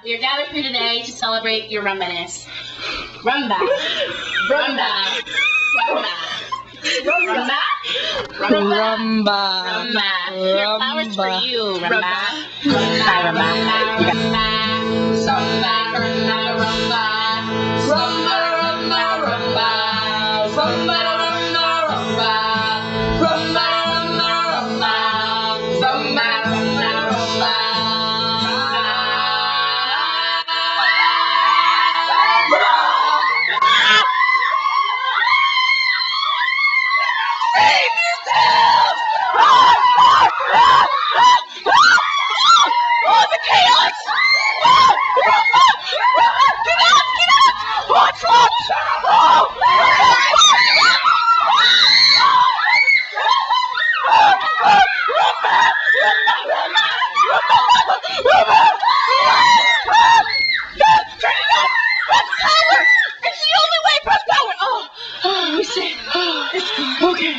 We are gathered here today to celebrate your rumba-ness. Rumba. Rumba. Rumba. Rumba. Rumba. Rumba. Rumba. Here are flowers for you, Rumba. Rumba. Rumba. Rumba. Rumba. Rumba. Rumba. Rumba. Rumba. Rumba. Rumba. Rumba. Rumba. Rumba. Rumba. Rumba. Rumba. Rumba. Rumba. Oh, the chaos! Get out! Get out! What's wrong? Turn it up! Press power! It's the only way! Press power! Oh, we said. Okay.